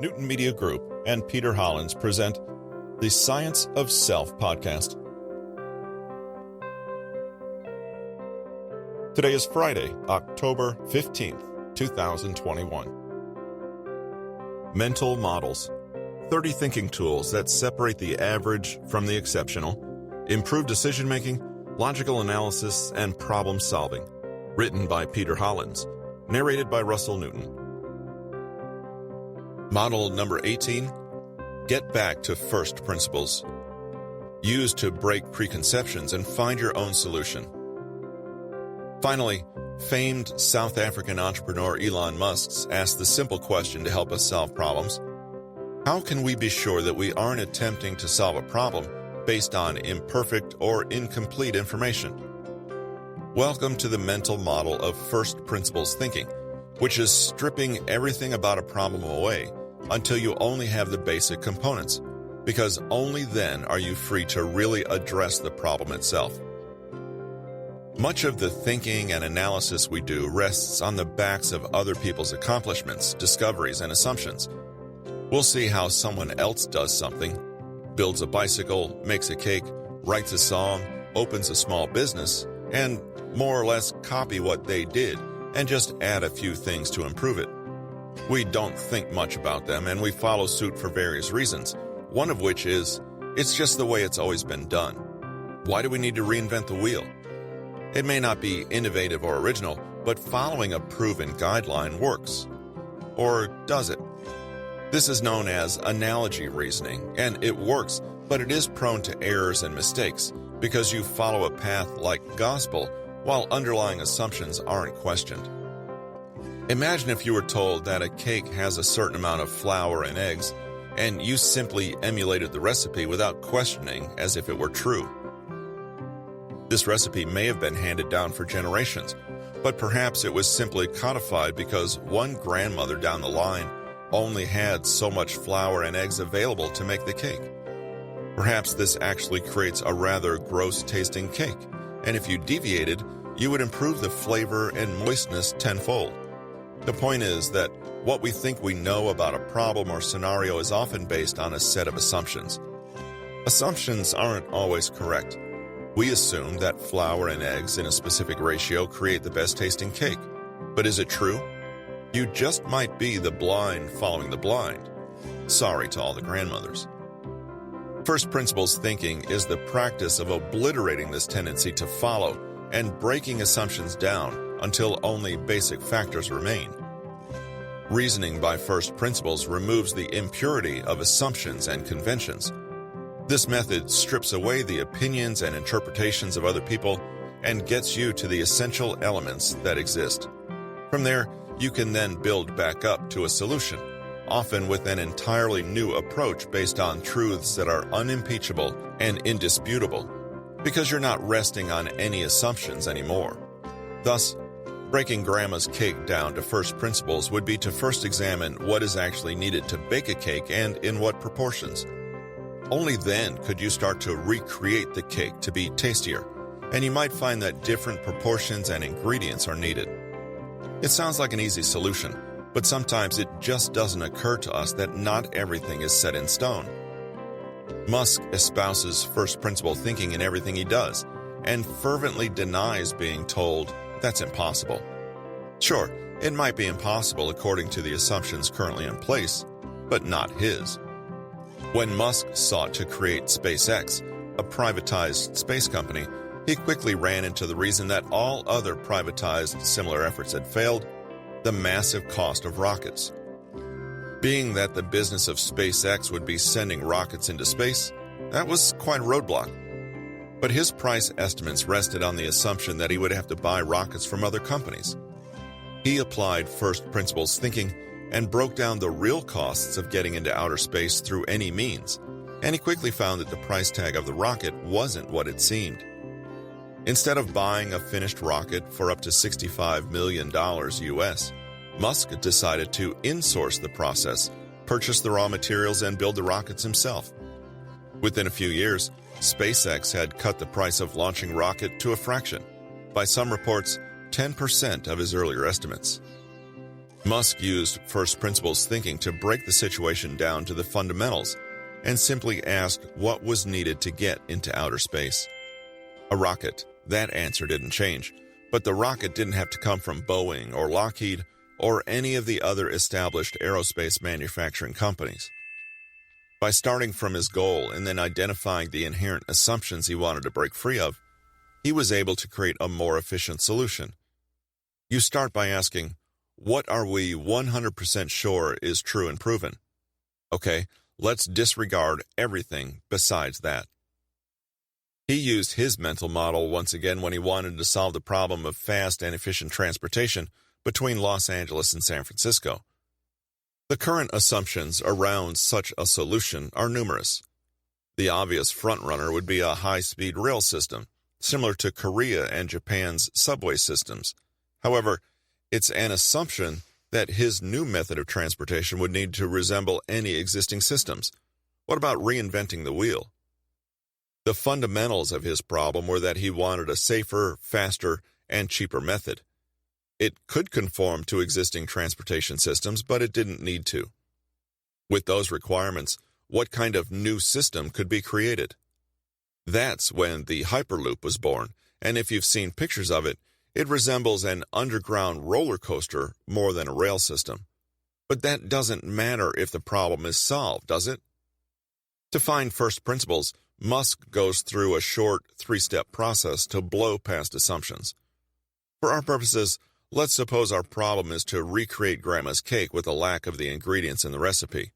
Newton Media Group, and Peter Hollins present the Science of Self podcast. Today is Friday, October 15th, 2021. Mental models. 30 thinking tools that separate the average from the exceptional, improve decision-making, logical analysis, and problem-solving. Written by Peter Hollins. Narrated by Russell Newton. Model number 18. Get back to first principles. Use to break preconceptions and find your own solution. Finally, famed South African entrepreneur Elon Musk asked the simple question to help us solve problems. How can we be sure that we aren't attempting to solve a problem based on imperfect or incomplete information? Welcome to the mental model of first principles thinking, which is stripping everything about a problem away until you only have the basic components, because only then are you free to really address the problem itself. Much of the thinking and analysis we do rests on the backs of other people's accomplishments, discoveries, and assumptions. We'll see how someone else does something, builds a bicycle, makes a cake, writes a song, opens a small business, and more or less copy what they did and just add a few things to improve it. We don't think much about them, and we follow suit for various reasons, one of which is, it's just the way it's always been done. Why do we need to reinvent the wheel? It may not be innovative or original, but following a proven guideline works. Or does it? This is known as analogy reasoning, and it works, but it is prone to errors and mistakes because you follow a path like gospel while underlying assumptions aren't questioned. Imagine if you were told that a cake has a certain amount of flour and eggs, and you simply emulated the recipe without questioning as if it were true. This recipe may have been handed down for generations, but perhaps it was simply codified because one grandmother down the line only had so much flour and eggs available to make the cake. Perhaps this actually creates a rather gross-tasting cake, and if you deviated, you would improve the flavor and moistness tenfold. The point is that what we think we know about a problem or scenario is often based on a set of assumptions. Assumptions aren't always correct. We assume that flour and eggs in a specific ratio create the best-tasting cake. But is it true? You just might be the blind following the blind. Sorry to all the grandmothers. First principles thinking is the practice of obliterating this tendency to follow and breaking assumptions down until only basic factors remain. Reasoning by first principles removes the impurity of assumptions and conventions. This method strips away the opinions and interpretations of other people and gets you to the essential elements that exist. From there, you can then build back up to a solution, often with an entirely new approach based on truths that are unimpeachable and indisputable, because you're not resting on any assumptions anymore. Thus, breaking grandma's cake down to first principles would be to first examine what is actually needed to bake a cake and in what proportions. Only then could you start to recreate the cake to be tastier, and you might find that different proportions and ingredients are needed. It sounds like an easy solution, but sometimes it just doesn't occur to us that not everything is set in stone. Musk espouses first principle thinking in everything he does, and fervently denies being told that's impossible. Sure, it might be impossible according to the assumptions currently in place, but not his. When Musk sought to create SpaceX, a privatized space company, he quickly ran into the reason that all other privatized similar efforts had failed: the massive cost of rockets. Being that the business of SpaceX would be sending rockets into space, that was quite a roadblock. But his price estimates rested on the assumption that he would have to buy rockets from other companies. He applied first principles thinking and broke down the real costs of getting into outer space through any means, and he quickly found that the price tag of the rocket wasn't what it seemed. Instead of buying a finished rocket for up to $65 million US, Musk decided to insource the process, purchase the raw materials, and build the rockets himself. Within a few years, SpaceX had cut the price of launching a rocket to a fraction, by some reports, 10% of his earlier estimates. Musk used first principles thinking to break the situation down to the fundamentals and simply ask what was needed to get into outer space. A rocket. That answer didn't change, but the rocket didn't have to come from Boeing or Lockheed or any of the other established aerospace manufacturing companies. By starting from his goal and then identifying the inherent assumptions he wanted to break free of, he was able to create a more efficient solution. You start by asking, what are we 100% sure is true and proven? Okay, let's disregard everything besides that. He used his mental model once again when he wanted to solve the problem of fast and efficient transportation between Los Angeles and San Francisco. The current assumptions around such a solution are numerous. The obvious frontrunner would be a high-speed rail system, similar to Korea and Japan's subway systems. However, it's an assumption that his new method of transportation would need to resemble any existing systems. What about reinventing the wheel? The fundamentals of his problem were that he wanted a safer, faster, and cheaper method. It could conform to existing transportation systems, but it didn't need to. With those requirements, what kind of new system could be created? That's when the Hyperloop was born, and if you've seen pictures of it, it resembles an underground roller coaster more than a rail system. But that doesn't matter if the problem is solved, does it? To find first principles, Musk goes through a short 3-step process to blow past assumptions. For our purposes, let's suppose our problem is to recreate Grandma's cake with a lack of the ingredients in the recipe.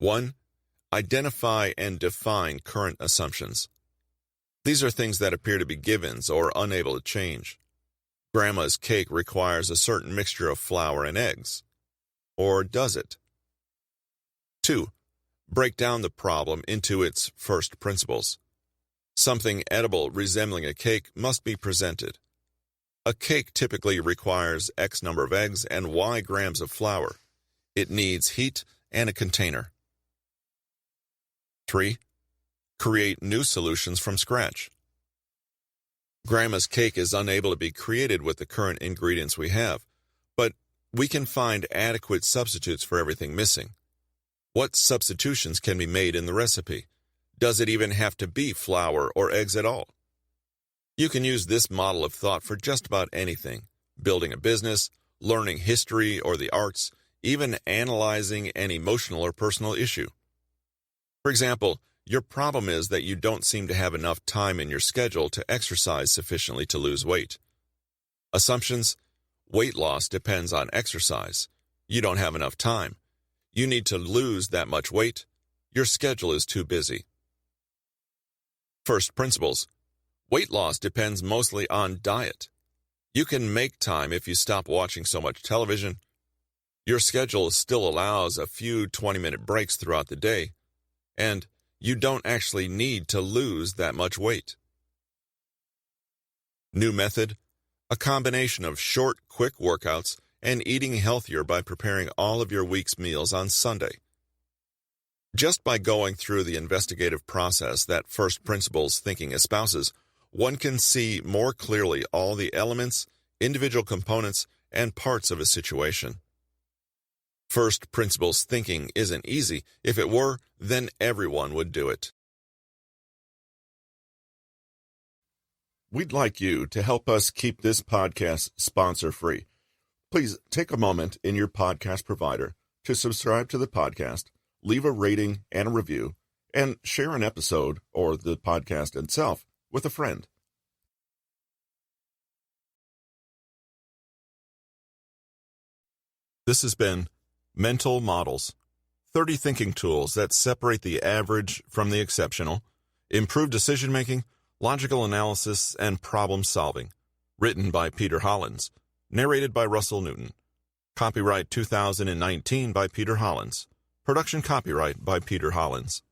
1. Identify and define current assumptions. These are things that appear to be givens or unable to change. Grandma's cake requires a certain mixture of flour and eggs. Or does it? 2. Break down the problem into its first principles. Something edible resembling a cake must be presented. A cake typically requires X number of eggs and Y grams of flour. It needs heat and a container. 3. Create new solutions from scratch. Grandma's cake is unable to be created with the current ingredients we have, but we can find adequate substitutes for everything missing. What substitutions can be made in the recipe? Does it even have to be flour or eggs at all? You can use this model of thought for just about anything: building a business, learning history or the arts, even analyzing an emotional or personal issue. For example, your problem is that you don't seem to have enough time in your schedule to exercise sufficiently to lose weight. Assumptions: weight loss depends on exercise. You don't have enough time. You need to lose that much weight. Your schedule is too busy. First principles: weight loss depends mostly on diet. You can make time if you stop watching so much television. Your schedule still allows a few 20-minute breaks throughout the day, and you don't actually need to lose that much weight. New method: a combination of short, quick workouts and eating healthier by preparing all of your week's meals on Sunday. Just by going through the investigative process that first principles thinking espouses, one can see more clearly all the elements, individual components, and parts of a situation. First principles thinking isn't easy. If it were, then everyone would do it. We'd like you to help us keep this podcast sponsor-free. Please take a moment in your podcast provider to subscribe to the podcast, leave a rating and a review, and share an episode or the podcast itself with a friend. This has been Mental Models, 30 thinking tools that separate the average from the exceptional, improve decision-making, logical analysis, and problem-solving. Written by Peter Hollins. Narrated by Russell Newton. Copyright 2019 by Peter Hollins. Production copyright by Peter Hollins.